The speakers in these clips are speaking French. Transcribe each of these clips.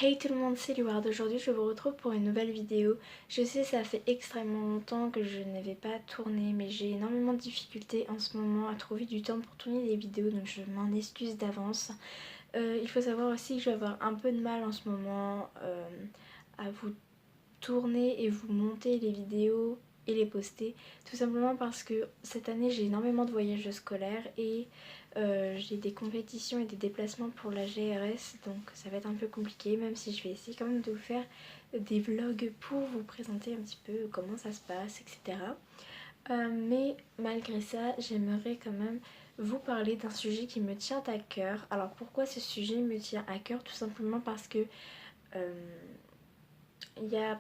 Hey tout le monde, c'est Liward. Aujourd'hui je vous retrouve pour une nouvelle vidéo. Je sais ça fait extrêmement longtemps que je n'avais pas tourné mais j'ai énormément de difficultés en ce moment à trouver du temps pour tourner des vidéos donc je m'en excuse d'avance. Il faut savoir aussi que je vais avoir un peu de mal en ce moment à vous tourner et vous monter les vidéos et les poster, tout simplement parce que cette année j'ai énormément de voyages scolaires et j'ai des compétitions et des déplacements pour la GRS, donc ça va être un peu compliqué, même si je vais essayer quand même de vous faire des vlogs pour vous présenter un petit peu comment ça se passe, etc. Mais malgré ça, j'aimerais quand même vous parler d'un sujet qui me tient à cœur. Alors pourquoi ce sujet me tient à cœur? Tout simplement parce que il y a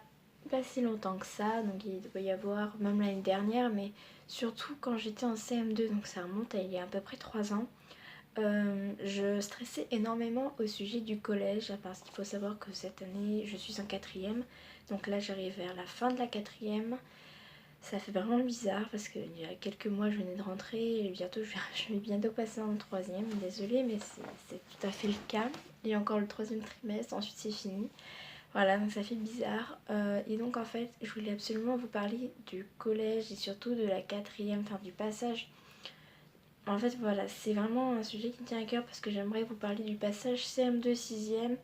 pas si longtemps que ça, donc il doit y avoir même l'année dernière, mais surtout quand j'étais en CM2, donc ça remonte à il y a à peu près 3 ans, je stressais énormément au sujet du collège, parce qu'il faut savoir que cette année je suis en quatrième, donc là j'arrive vers la fin de la quatrième. Ça fait vraiment bizarre parce qu'il y a quelques mois je venais de rentrer et bientôt je vais bientôt passer en troisième, désolée mais c'est tout à fait le cas. Il y a encore le troisième trimestre, ensuite c'est fini. Voilà, donc ça fait bizarre. Et donc en fait, je voulais absolument vous parler du collège et surtout de la quatrième, enfin du passage. En fait, voilà, c'est vraiment un sujet qui me tient à cœur parce que j'aimerais vous parler du passage CM2 6e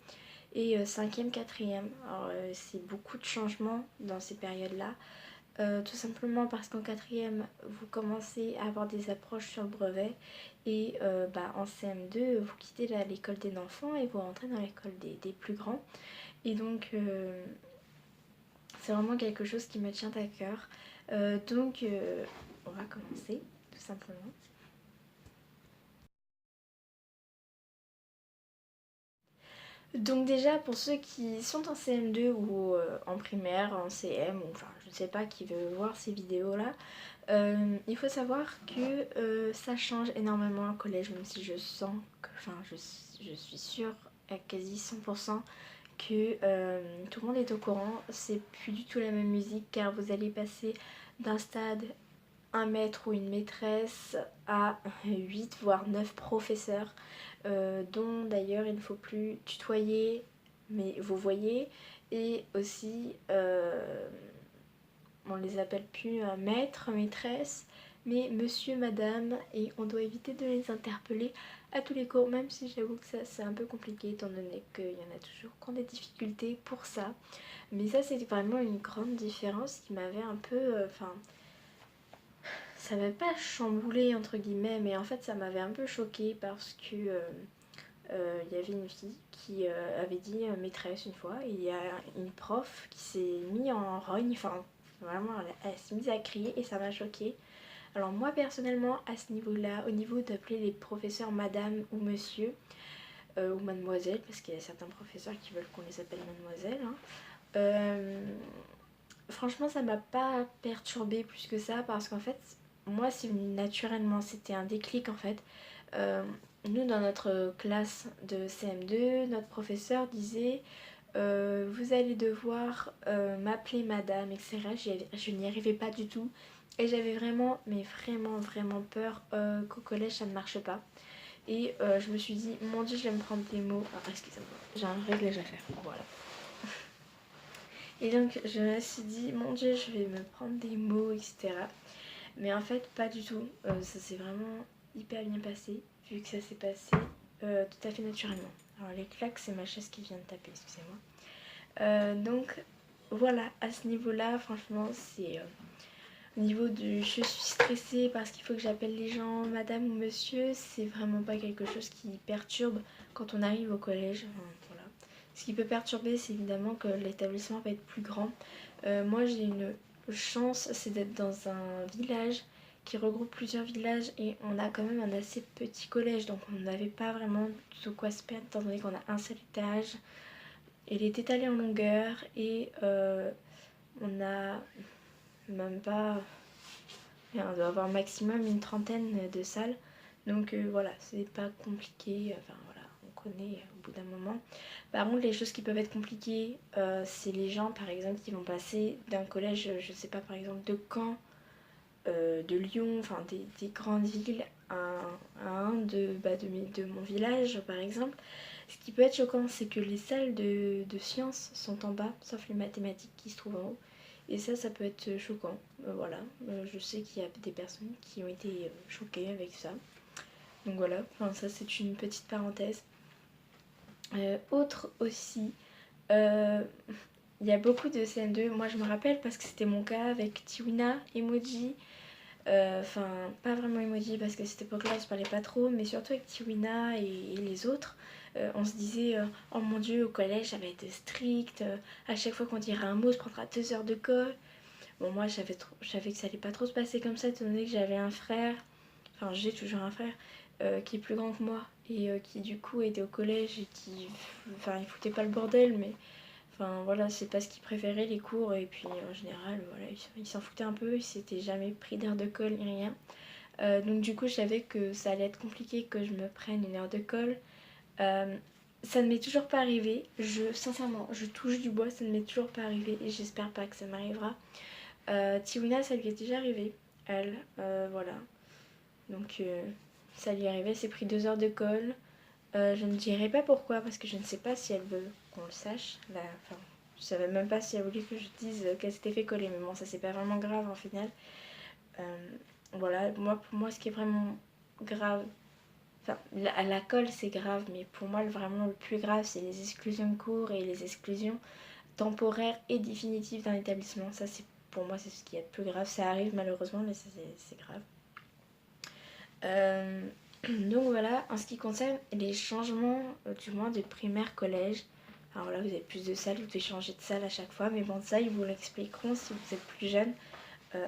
et 5e 4e. Alors c'est beaucoup de changements dans ces périodes-là. Tout simplement parce qu'en quatrième, vous commencez à avoir des approches sur le brevet et en CM2, vous quittez l'école des enfants et vous rentrez dans l'école des plus grands. Et donc, c'est vraiment quelque chose qui me tient à cœur. On va commencer, tout simplement. Donc déjà, pour ceux qui sont en CM2 ou en primaire, en CM, ou enfin, je ne sais pas qui veut voir ces vidéos-là, il faut savoir que ça change énormément au collège, même si je sens que, enfin, je suis sûre à quasi 100% que tout le monde est au courant. C'est plus du tout la même musique car vous allez passer d'un stade un maître ou une maîtresse à 8 voire 9 professeurs dont d'ailleurs il ne faut plus tutoyer mais vous voyez, et aussi on les appelle plus maître, maîtresse mais monsieur, madame, et on doit éviter de les interpeller à tous les cours, même si j'avoue que ça c'est un peu compliqué étant donné qu'il y en a toujours qui ont des difficultés pour ça. Mais ça c'est vraiment une grande différence qui m'avait un peu... ça m'avait pas chamboulé entre guillemets, mais en fait ça m'avait un peu choquée parce que il y avait une fille qui avait dit maîtresse une fois, et il y a une prof qui s'est mise en rogne, enfin vraiment elle s'est mise à crier et ça m'a choquée. Alors moi personnellement à ce niveau-là, au niveau d'appeler les professeurs madame ou monsieur ou mademoiselle, parce qu'il y a certains professeurs qui veulent qu'on les appelle mademoiselle, hein, franchement ça m'a pas perturbée plus que ça parce qu'en fait moi c'est venu naturellement, c'était un déclic en fait. Nous dans notre classe de CM2, notre professeur disait vous allez devoir m'appeler madame, etc. Je n'y arrivais pas du tout et j'avais vraiment, mais vraiment vraiment peur qu'au collège ça ne marche pas. Et je me suis dit mon dieu je vais me prendre des mots. Ah, excusez-moi, j'ai un réglage à faire, voilà. Et donc je me suis dit mon dieu je vais me prendre des mots, etc. Mais en fait pas du tout, ça s'est vraiment hyper bien passé vu que ça s'est passé tout à fait naturellement. Alors les claques c'est ma chaise qui vient de taper, excusez-moi. Donc voilà, à ce niveau là franchement c'est au niveau du je suis stressée parce qu'il faut que j'appelle les gens madame ou monsieur, c'est vraiment pas quelque chose qui perturbe quand on arrive au collège. Enfin, voilà. Ce qui peut perturber c'est évidemment que l'établissement va être plus grand. Moi j'ai une chance, c'est d'être dans un village qui regroupe plusieurs villages et on a quand même un assez petit collège, donc on n'avait pas vraiment de quoi se perdre étant donné qu'on a un seul étage. Il est étalé en longueur et on a même pas... on doit avoir maximum une trentaine de salles. Donc voilà, c'est pas compliqué. Enfin voilà, on connaît au bout d'un moment. Par contre, les choses qui peuvent être compliquées, c'est les gens par exemple qui vont passer d'un collège, je sais pas, par exemple de Caen, de Lyon, enfin des grandes villes à un de mon village par exemple. Ce qui peut être choquant, c'est que les salles de sciences sont en bas, sauf les mathématiques qui se trouvent en haut. Et ça peut être choquant. Voilà, je sais qu'il y a des personnes qui ont été choquées avec ça. Donc voilà, enfin, ça c'est une petite parenthèse. Autre aussi, il y a beaucoup de CM2, moi je me rappelle parce que c'était mon cas avec Tiwina, Emoji, enfin pas vraiment Emoji parce qu'à cette époque-là on se parlait pas trop, mais surtout avec Tiwina et les autres, on se disait oh mon dieu, au collège ça va être strict, à chaque fois qu'on dira un mot ça prendra 2 heures de colle. Bon, moi je savais que ça allait pas trop se passer comme ça, étant donné que j'avais un frère, enfin j'ai toujours un frère qui est plus grand que moi et qui du coup était au collège et qui, enfin il foutait pas le bordel, mais enfin voilà, c'est pas ce qu'il préférait les cours, et puis en général voilà, il s'en foutait un peu, il s'était jamais pris d'heure de colle ni rien. Donc du coup je savais que ça allait être compliqué que je me prenne une heure de colle. Ça ne m'est toujours pas arrivé, sincèrement je touche du bois, ça ne m'est toujours pas arrivé et j'espère pas que ça m'arrivera. Tiwina ça lui est déjà arrivé, elle, voilà. Donc ça lui est arrivé, elle s'est pris 2 heures de colle. Je ne dirai pas pourquoi parce que je ne sais pas si elle veut qu'on le sache. Enfin, je savais même pas si elle voulait que je dise qu'elle s'était fait coller, mais bon, ça c'est pas vraiment grave en final. Voilà, pour moi ce qui est vraiment grave, enfin la colle c'est grave, mais pour moi vraiment le plus grave c'est les exclusions de cours et les exclusions temporaires et définitives d'un établissement. Ça c'est pour moi c'est ce qui est le plus grave. Ça arrive malheureusement, mais c'est grave. Donc voilà, en ce qui concerne les changements, du moins de primaire-collège, alors là vous avez plus de salles, vous devez changer de salle à chaque fois, mais bon ça ils vous l'expliqueront si vous êtes plus jeune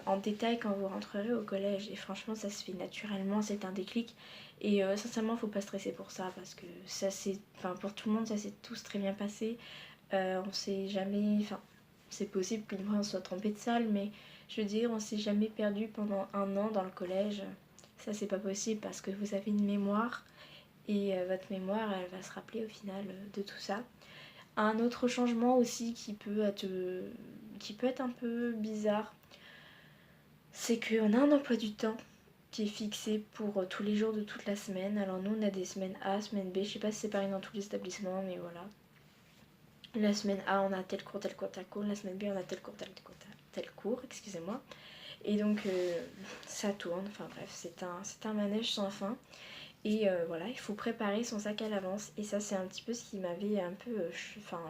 en détail quand vous rentrerez au collège, et franchement ça se fait naturellement, c'est un déclic, et sincèrement faut pas stresser pour ça, parce que ça c'est, enfin pour tout le monde ça s'est tous très bien passé. On sait jamais, enfin c'est possible qu'une fois on soit trompé de salle, mais je veux dire on s'est jamais perdu pendant 1 an dans le collège. Ça c'est pas possible parce que vous avez une mémoire, et votre mémoire elle va se rappeler au final de tout ça. Un autre changement aussi qui peut être un peu bizarre, c'est qu'on a un emploi du temps qui est fixé pour tous les jours de toute la semaine. Alors nous on a des semaines A, semaine B, je sais pas si c'est pareil dans tous les établissements, mais voilà. La semaine A on a tel cours, tel cours, tel cours. La semaine B on a tel cours, tel cours, excusez-moi. Et donc ça tourne, enfin bref, c'est un manège sans fin. Et voilà, il faut préparer son sac à l'avance. Et ça c'est un petit peu ce qui m'avait un peu, enfin,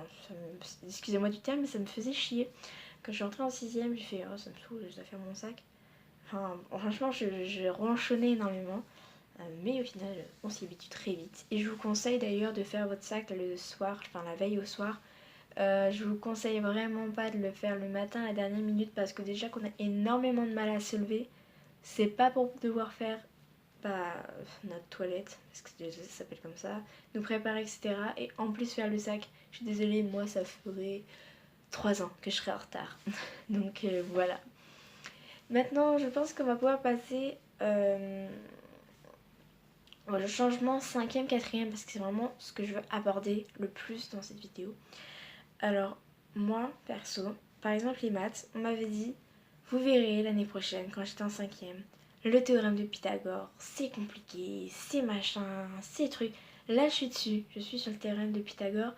excusez-moi du terme, mais ça me faisait chier. Quand je suis rentrée en 6ème, j'ai fait, oh ça me saoule, je dois faire mon sac. Enfin, franchement, je ronchonnais énormément. Mais au final, on s'y habitue très vite. Et je vous conseille d'ailleurs de faire votre sac le soir, enfin la veille au soir. Je vous conseille vraiment pas de le faire le matin à la dernière minute parce que déjà qu'on a énormément de mal à se lever. C'est pas pour devoir faire notre toilette, parce que ça s'appelle comme ça, nous préparer, etc. Et en plus faire le sac. Je suis désolée, moi ça ferait 3 ans que je serais en retard. Donc voilà. Maintenant, je pense qu'on va pouvoir passer le changement 5ème, 4ème, parce que c'est vraiment ce que je veux aborder le plus dans cette vidéo. Alors, moi, perso, par exemple les maths, on m'avait dit, vous verrez l'année prochaine, quand j'étais en 5ème, le théorème de Pythagore, c'est compliqué, c'est machin, c'est truc. Là, je suis dessus, je suis sur le théorème de Pythagore.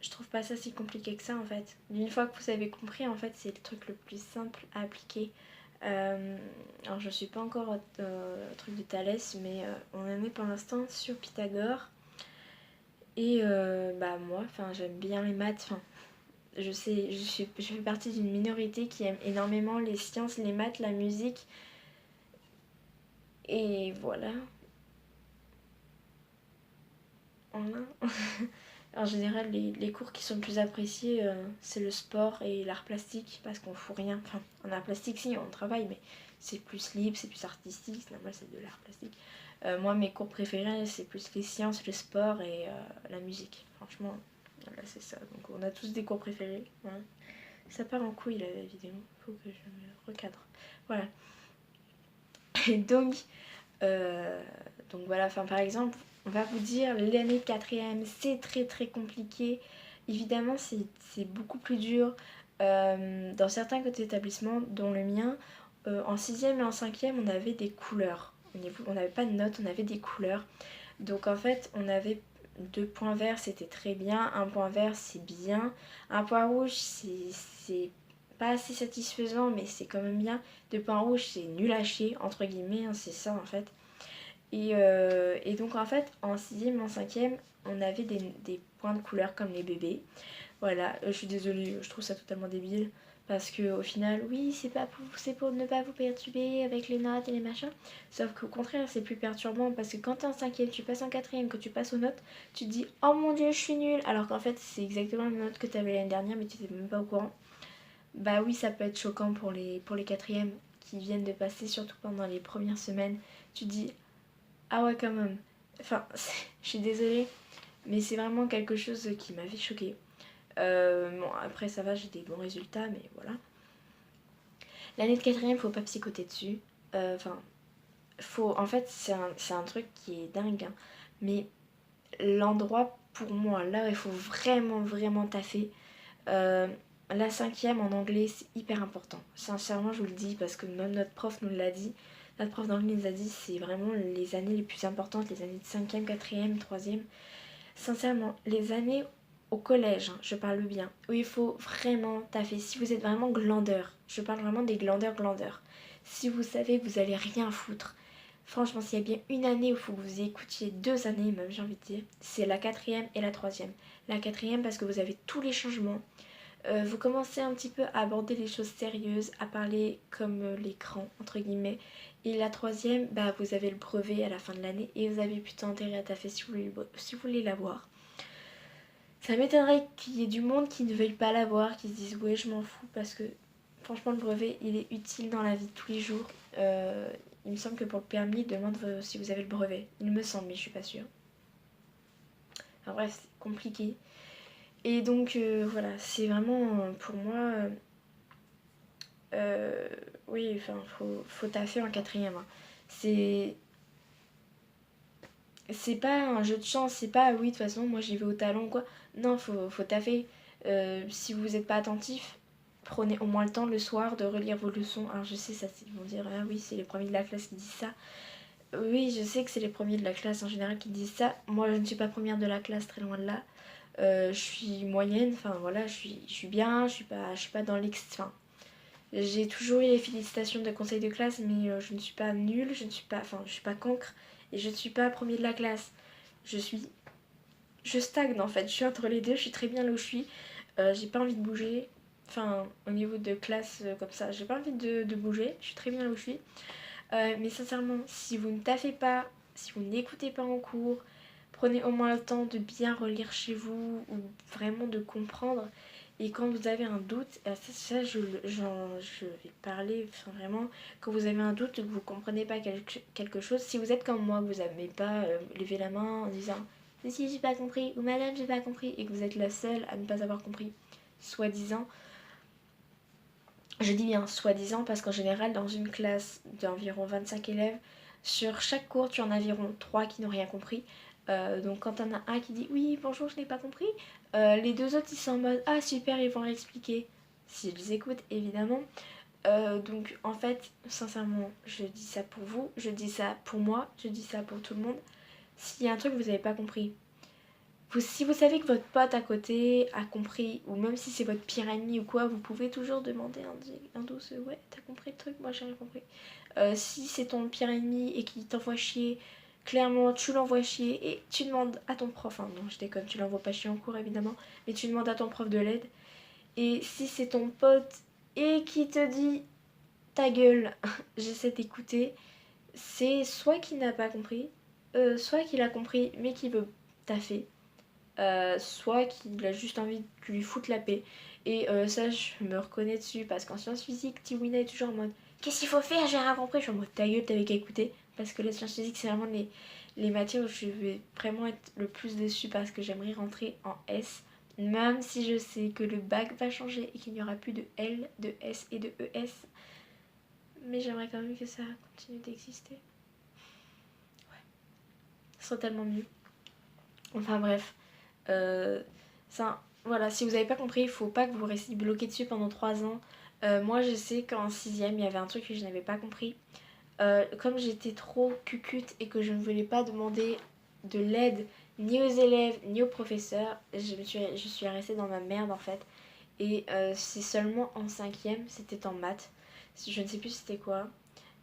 Je trouve pas ça si compliqué que ça, en fait. Une fois que vous avez compris, en fait, c'est le truc le plus simple à appliquer. Alors, je suis pas encore au truc de Thalès, mais on en est pour l'instant sur Pythagore. Et moi, j'aime bien les maths. Je sais, je fais partie d'une minorité qui aime énormément les sciences, les maths, la musique. Et voilà. En général, les cours qui sont le plus appréciés, c'est le sport et l'art plastique, parce qu'on fout rien. Enfin, en art plastique, si, on travaille, mais c'est plus libre, c'est plus artistique. C'est normal, c'est de l'art plastique. Moi, mes cours préférés, c'est plus les sciences, le sport et la musique. Franchement, voilà, c'est ça. Donc, on a tous des cours préférés. Voilà. Ça part en couille, la vidéo. Faut que je me recadre. Voilà. Et donc voilà, par exemple, on va vous dire l'année 4ème, c'est très très compliqué. Évidemment, c'est beaucoup plus dur dans certains côtés d'établissement, dont le mien. En 6ème et en 5ème, on avait des couleurs. On n'avait pas de notes, on avait des couleurs. Donc en fait, on avait 2 points verts c'était très bien, un point vert c'est bien, un point rouge c'est pas assez satisfaisant mais c'est quand même bien, 2 points rouges c'est nul à chier entre guillemets, hein, c'est ça en fait. Et donc en fait en 6ème, en 5ème on avait des points de couleur comme les bébés. Voilà, je suis désolée, je trouve ça totalement débile. Parce que au final, oui, c'est pour ne pas vous perturber avec les notes et les machins. Sauf qu'au contraire, c'est plus perturbant parce que quand t'es en 5ème, tu passes en 4ème, que tu passes aux notes, tu te dis oh mon dieu, je suis nulle. Alors qu'en fait, c'est exactement la même note que t'avais l'année dernière, mais tu n'étais même pas au courant. Bah oui, ça peut être choquant pour les 4ème qui viennent de passer, surtout pendant les premières semaines. Tu te dis ah ouais, quand même. Enfin, je suis désolée, mais c'est vraiment quelque chose qui m'avait choquée. Bon, après ça va, j'ai des bons résultats, mais voilà. L'année de 4ème, faut pas psychoter dessus. Enfin, en fait, c'est un truc qui est dingue, hein. Mais l'endroit, pour moi, là où il faut vraiment, vraiment taffer, la 5ème en anglais, c'est hyper important. Sincèrement, je vous le dis, parce que même notre prof nous l'a dit. Notre prof d'anglais nous a dit, c'est vraiment les années les plus importantes, les années de 5ème, 4ème, 3ème. Sincèrement, les années au collège, hein, je parle bien, où il faut vraiment taffer. Si vous êtes vraiment glandeur, je parle vraiment des glandeurs. Si vous savez que vous allez rien foutre, franchement, s'il y a bien une année où il faut que vous écoutiez, 2 années même, j'ai envie de dire, c'est la 4ème et la 3ème. La 4ème parce que vous avez tous les changements. Vous commencez un petit peu à aborder les choses sérieuses, à parler comme l'écran, entre guillemets. Et la 3ème, bah, vous avez le brevet à la fin de l'année et vous avez plutôt intérêt à taffer si vous voulez l'avoir. Ça m'étonnerait qu'il y ait du monde qui ne veuille pas l'avoir, qui se dise ouais je m'en fous parce que franchement le brevet il est utile dans la vie de tous les jours. Il me semble que pour le permis il demande si vous avez le brevet. Il me semble mais je suis pas sûre. Enfin bref c'est compliqué. Et donc voilà c'est vraiment pour moi oui enfin faut taffer en 4ème. Hein. C'est pas un jeu de chance, c'est pas oui de toute façon moi j'y vais au talent ou quoi. Non, faut taffer. Si vous n'êtes pas attentif, prenez au moins le temps le soir de relire vos leçons. Alors je sais ça, ils vont dire ah oui c'est les premiers de la classe qui disent ça. Oui je sais que c'est les premiers de la classe en général qui disent ça. Moi je ne suis pas première de la classe, très loin de là. Je suis moyenne, enfin voilà, je suis bien, je suis pas dans l'ex. Enfin, j'ai toujours eu les félicitations de conseil de classe, mais je ne suis pas nulle, je suis pas cancre et je ne suis pas premier de la classe. Je stagne en fait, je suis entre les deux, je suis très bien là où je suis. J'ai pas envie de bouger, enfin au niveau de classe comme ça, j'ai pas envie de bouger, je suis très bien là où je suis. Mais sincèrement, si vous ne taffez pas, si vous n'écoutez pas en cours, prenez au moins le temps de bien relire chez vous ou vraiment de comprendre. Et quand vous avez un doute, ça je vais parler enfin, vraiment, quand vous avez un doute, que vous ne comprenez pas quelque chose, si vous êtes comme moi, vous n'avez pas levé la main en disant si j'ai pas compris ou madame j'ai pas compris et que vous êtes la seule à ne pas avoir compris, soi-disant, je dis bien soi-disant parce qu'en général, dans une classe d'environ 25 élèves, sur chaque cours, tu en as environ 3 qui n'ont rien compris. Donc quand t'en as un qui dit oui bonjour je n'ai pas compris, les deux autres ils sont en mode ah super ils vont réexpliquer s'ils écoutent évidemment. Donc en fait sincèrement je dis ça pour vous, je dis ça pour moi, je dis ça pour tout le monde. S'il y a un truc que vous n'avez pas compris, si vous savez que votre pote à côté a compris, ou même si c'est votre pire ennemi ou quoi, vous pouvez toujours demander un douce ouais t'as compris le truc, moi j'ai rien compris. Si c'est ton pire ennemi et qu'il t'envoie chier, clairement tu l'envoies chier et tu demandes à ton prof, hein, non je déconne, tu l'envoies pas chier en cours évidemment, mais tu demandes à ton prof de l'aide. Et si c'est ton pote et qui te dit ta gueule, j'essaie d'écouter, c'est soit qu'il n'a pas compris, soit qu'il a compris mais qu'il veut taffer. Soit qu'il a juste envie que tu lui foutes la paix. Et ça, je me reconnais dessus parce qu'en sciences physiques, Tiwina est toujours en mode qu'est-ce qu'il faut faire? J'ai rien compris. Je suis en mode ta gueule, t'avais qu'à écouter. Parce que les sciences physiques, c'est vraiment les matières où je vais vraiment être le plus déçue parce que j'aimerais rentrer en S. Même si je sais que le bac va changer et qu'il n'y aura plus de L, de S et de ES. Mais j'aimerais quand même que ça continue d'exister. Ouais. Ce serait tellement mieux. Enfin bref. Ça, voilà, si vous n'avez pas compris, il faut pas que vous restiez bloqué dessus pendant 3 ans. Moi, je sais qu'en 6ème, il y avait un truc que je n'avais pas compris. Comme j'étais trop cucute et que je ne voulais pas demander de l'aide ni aux élèves, ni aux professeurs. Je suis restée dans ma merde en fait. Et c'est seulement en cinquième, c'était en maths. Je ne sais plus c'était quoi.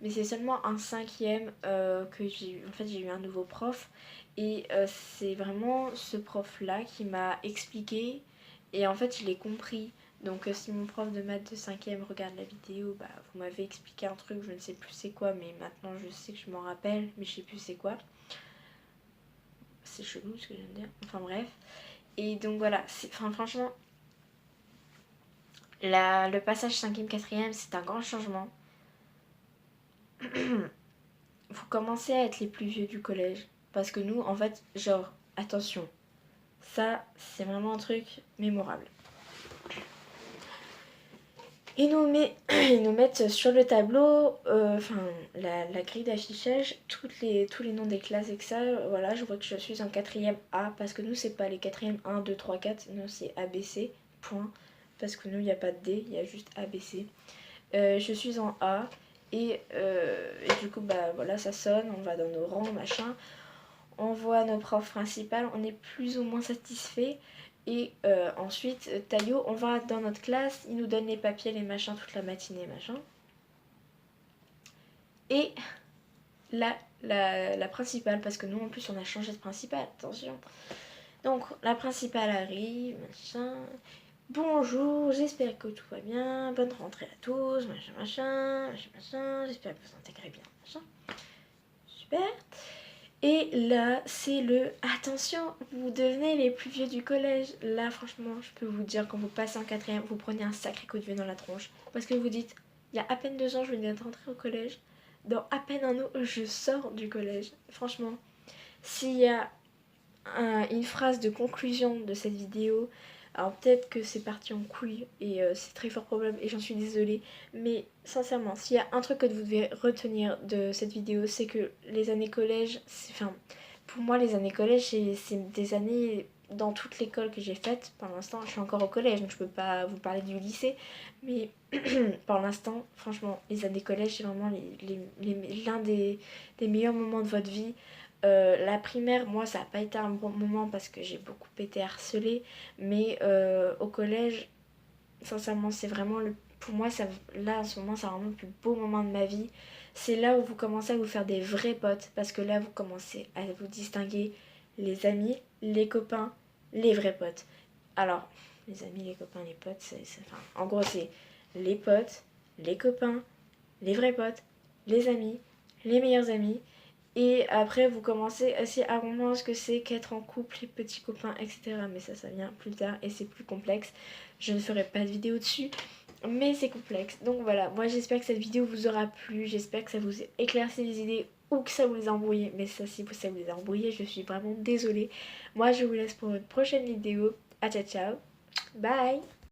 Mais c'est seulement en cinquième que j'ai eu un nouveau prof. Et c'est vraiment ce prof-là qui m'a expliqué. Et en fait, je l'ai compris. Donc si mon prof de maths de cinquième regarde la vidéo, bah vous m'avez expliqué un truc, je ne sais plus c'est quoi, mais maintenant je sais que je m'en rappelle, mais je sais plus c'est quoi. C'est chelou ce que je viens de dire. Enfin bref. Et donc voilà, franchement, le passage 5e, 4e, c'est un grand changement. Vous commencez à être les plus vieux du collège. Parce que nous, en fait, genre, attention, ça, c'est vraiment un truc mémorable. Ils nous mettent sur le tableau, la grille d'affichage, tous les noms des classes et que ça, voilà, je vois que je suis en 4e A, parce que nous, c'est pas les 4e 1, 2, 3, 4, non, c'est ABC, point. Parce que nous, il n'y a pas de D, il y a juste ABC. Je suis en A, et du coup, bah voilà, ça sonne, on va dans nos rangs, machin. On voit nos profs principales, on est plus ou moins satisfait. Et ensuite, Taillot, on va dans notre classe, il nous donne les papiers, les machins, toute la matinée, machin. Et la principale, parce que nous en plus on a changé de principale, attention. Donc la principale arrive, machin. Bonjour, j'espère que tout va bien, bonne rentrée à tous, machin, j'espère que vous intégrez bien, machin. Super. Et là, c'est le attention, vous devenez les plus vieux du collège. Là, franchement, je peux vous dire, quand vous passez en 4e, vous prenez un sacré coup de vieux dans la tronche. Parce que vous dites, il y a à peine 2 ans, je venais de rentrer au collège. Dans à peine un an, je sors du collège. Franchement, s'il y a une phrase de conclusion de cette vidéo, alors peut-être que c'est parti en couille et c'est très fort probable et j'en suis désolée, mais sincèrement, s'il y a un truc que vous devez retenir de cette vidéo, c'est que les années collège, pour moi les années collège c'est des années dans toute l'école que j'ai faite. Pour l'instant je suis encore au collège donc je peux pas vous parler du lycée, mais pour l'instant franchement les années collège c'est vraiment l'un des meilleurs moments de votre vie. La primaire, moi, ça n'a pas été un bon moment parce que j'ai beaucoup été harcelée. Mais au collège, sincèrement, c'est vraiment pour moi, là, en ce moment, c'est vraiment le plus beau moment de ma vie. C'est là où vous commencez à vous faire des vrais potes. Parce que là, vous commencez à vous distinguer les amis, les copains, les vrais potes. Alors, les amis, les copains, les potes, en gros, c'est les potes, les copains, les vrais potes, les amis, les meilleurs amis. Et après, vous commencez aussi à comprendre ce que c'est qu'être en couple, les petits copains, etc. Mais ça vient plus tard et c'est plus complexe. Je ne ferai pas de vidéo dessus, mais c'est complexe. Donc voilà, moi j'espère que cette vidéo vous aura plu. J'espère que ça vous éclairci les idées ou que ça vous les a embrouillées. Mais ça, si ça vous les a embrouillées, je suis vraiment désolée. Moi, je vous laisse pour une prochaine vidéo. À ciao, ciao. Bye.